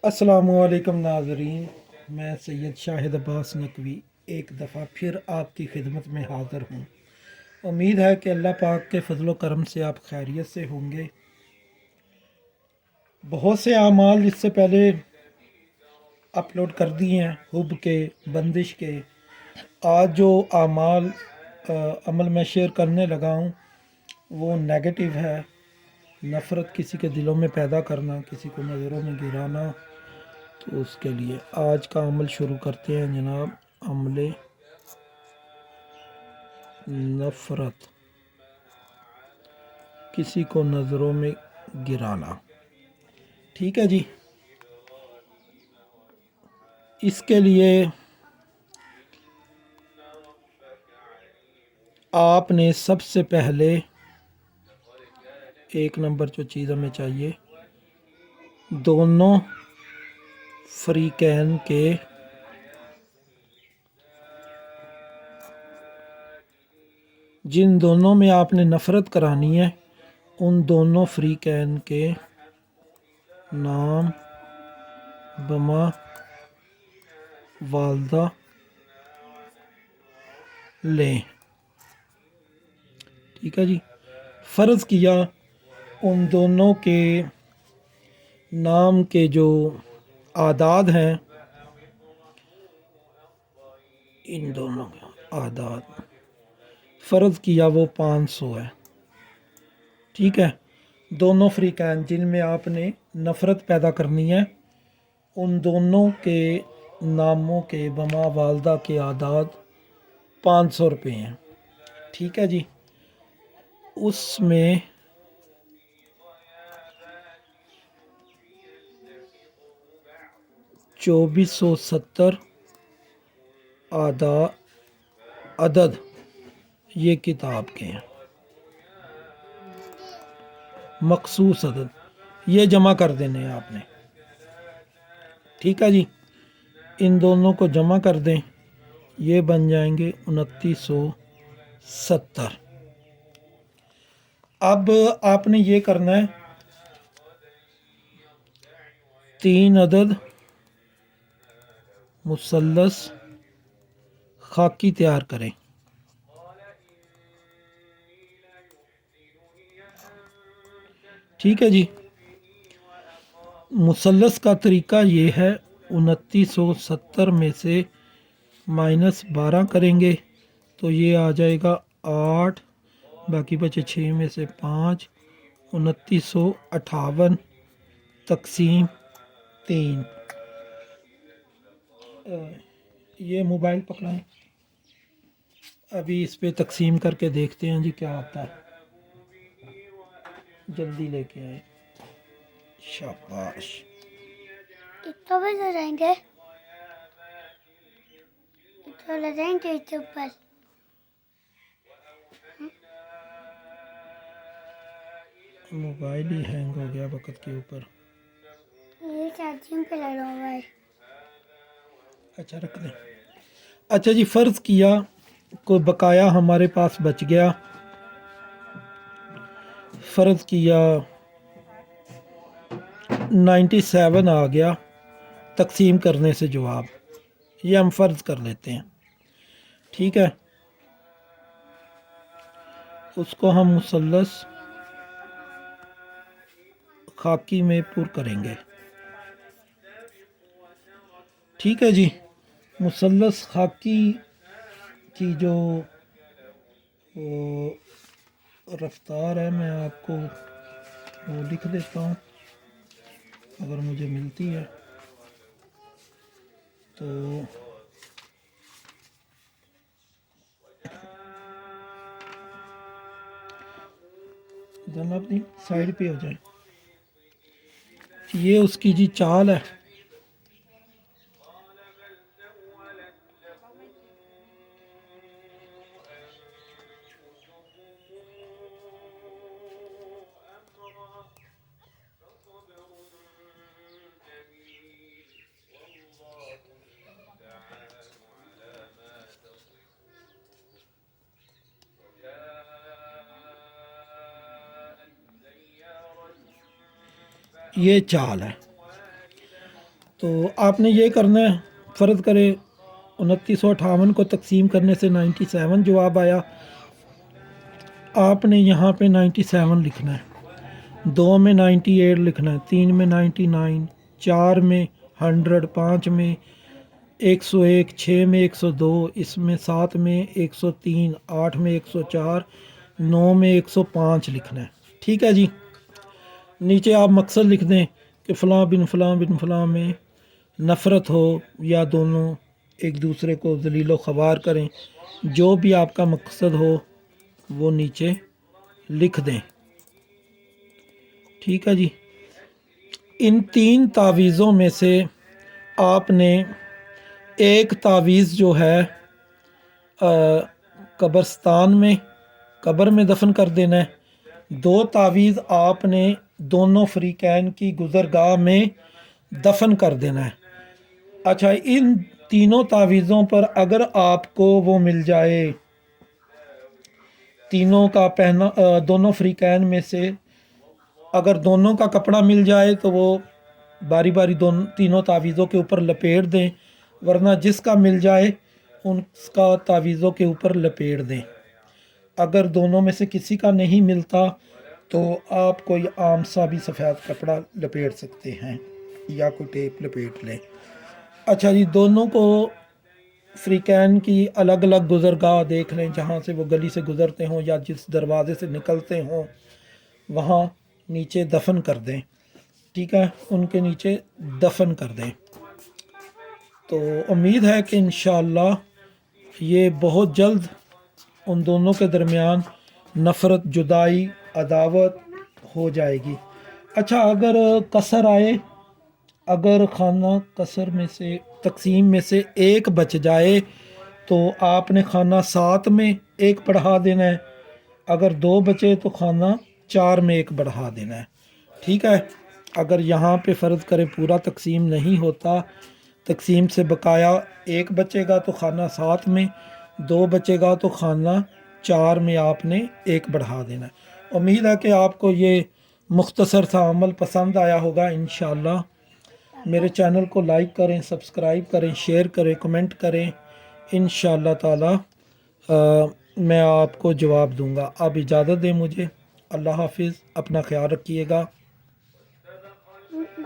السلام علیکم ناظرین، میں سید شاہد عباس نقوی ایک دفعہ پھر آپ کی خدمت میں حاضر ہوں۔ امید ہے کہ اللہ پاک کے فضل و کرم سے آپ خیریت سے ہوں گے۔ بہت سے اعمال اس سے پہلے اپلوڈ کر دیے ہیں، حب کے، بندش کے۔ آج جو اعمال عمل میں شیئر کرنے لگا ہوں وہ نیگیٹو ہے۔ نفرت کسی کے دلوں میں پیدا کرنا، کسی کو نظروں میں گرانا، تو اس کے لیے آج کا عمل شروع کرتے ہیں جناب۔ عمل نفرت، کسی کو نظروں میں گرانا، ٹھیک ہے جی۔ اس کے لیے آپ نے سب سے پہلے ایک نمبر جو چیز ہمیں چاہیے، دونوں فریقین کے جن دونوں میں آپ نے نفرت کرانی ہے ان دونوں فریقین کے نام بما والدہ لیں، ٹھیک ہے جی۔ فرض کیا ان دونوں کے نام کے جو اعداد ہیں، ان دونوں کے اعداد فرض کیا وہ 500 ہے، ٹھیک ہے۔ دونوں فریقین جن میں آپ نے نفرت پیدا کرنی ہے ان دونوں کے ناموں کے بما والدہ کے اعداد 500 روپے ہیں، ٹھیک ہے جی۔ اس میں 2470 عدد یہ کتاب کے ہیں، مخصوص عدد یہ جمع کر دینے ہیں آپ نے، ٹھیک ہے جی۔ ان دونوں کو جمع کر دیں، یہ بن جائیں گے 2970۔ اب آپ نے یہ کرنا ہے، 3 عدد مثلث خاکی تیار کریں، ٹھیک ہے جی۔ مثلث کا طریقہ یہ ہے، 2970 میں سے -12 کریں گے تو یہ آ جائے گا 8، باقی بچے 6 میں سے 5، 2958 تقسیم 3۔ یہ موبائل پکڑائیں، ابھی اس پہ تقسیم کر کے دیکھتے ہیں جی کیا آتا ہے، جلدی لے کے آئے، شاباش۔ کتنا بجے جائیں گے؟ کتنا جائیں گے یوٹیوب پر؟ موبائل ہی ہینگ ہو گیا وقت کے اوپر، یہ چارجنگ پہ لگا ہوا ہے۔ اچھا رکھ دیں۔ اچھا جی، فرض کیا کوئی بقایا ہمارے پاس بچ گیا، فرض کیا 97 آ گیا تقسیم کرنے سے جواب، یہ ہم فرض کر لیتے ہیں، ٹھیک ہے۔ اس کو ہم مثلث خاکی میں پر کریں گے، ٹھیک ہے جی۔ مثلث خاکی کی جو رفتار ہے میں آپ کو وہ لکھ دیتا ہوں اگر مجھے ملتی ہے تو۔ ذرا اپنی سائڈ پہ ہو جائے، یہ اس کی جی چال ہے، یہ چال ہے۔ تو آپ نے یہ کرنا ہے، فرض کرے 2958 کو تقسیم کرنے سے 97 جواب آیا، آپ نے یہاں پہ 97 لکھنا ہے، 2 میں 98 لکھنا ہے، 3 میں 99، 4 میں 100، 5 میں 101، 6 میں 102، اس میں 7 میں 103، 8 میں 104، 9 میں 105 لکھنا ہے۔ ٹھیک ہے جی، نیچے آپ مقصد لکھ دیں کہ فلاں بن فلاں بن فلاں میں نفرت ہو یا دونوں ایک دوسرے کو ذلیل و خوار کریں، جو بھی آپ کا مقصد ہو وہ نیچے لکھ دیں۔ ٹھیک ہے جی، ان 3 تعویذوں میں سے آپ نے ایک تعویذ جو ہے قبرستان میں، قبر میں دفن کر دینا ہے، 2 تعویذ آپ نے دونوں فریقین کی گزرگاہ میں دفن کر دینا ہے۔ اچھا، ان تینوں تعویذوں پر اگر آپ کو وہ مل جائے، تینوں کا پہنا، دونوں فریقین میں سے اگر دونوں کا کپڑا مل جائے تو وہ باری باری تینوں تعویذوں کے اوپر لپیٹ دیں، ورنہ جس کا مل جائے ان کا تعویذوں کے اوپر لپیٹ دیں۔ اگر دونوں میں سے کسی کا نہیں ملتا تو آپ کوئی عام سا بھی سفید کپڑا لپیٹ سکتے ہیں یا کوئی ٹیپ لپیٹ لیں۔ اچھا جی، دونوں کو فریقین کی الگ الگ گزرگاہ دیکھ لیں، جہاں سے وہ گلی سے گزرتے ہوں یا جس دروازے سے نکلتے ہوں وہاں نیچے دفن کر دیں۔ ٹھیک ہے، ان کے نیچے دفن کر دیں۔ تو امید ہے کہ انشاءاللہ یہ بہت جلد ان دونوں کے درمیان نفرت، جدائی، عداوت ہو جائے گی۔ اچھا، اگر کسر آئے، اگر خانہ کسر میں سے تقسیم میں سے ایک بچ جائے تو آپ نے خانہ 7 میں ایک بڑھا دینا ہے، اگر 2 بچے تو خانہ 4 میں ایک بڑھا دینا ہے۔ ٹھیک ہے، اگر یہاں پہ فرض کرے پورا تقسیم نہیں ہوتا، تقسیم سے بقایا ایک بچے گا تو خانہ 7 میں، 2 بچے گا تو خانہ 4 میں آپ نے ایک بڑھا دینا ہے۔ امید ہے کہ آپ کو یہ مختصر سا عمل پسند آیا ہوگا۔ انشاءاللہ میرے چینل کو لائک کریں، سبسکرائب کریں، شیئر کریں، کمنٹ کریں، انشاءاللہ تعالی میں آپ کو جواب دوں گا۔ آپ اجازت دیں مجھے، اللہ حافظ، اپنا خیال رکھیے گا۔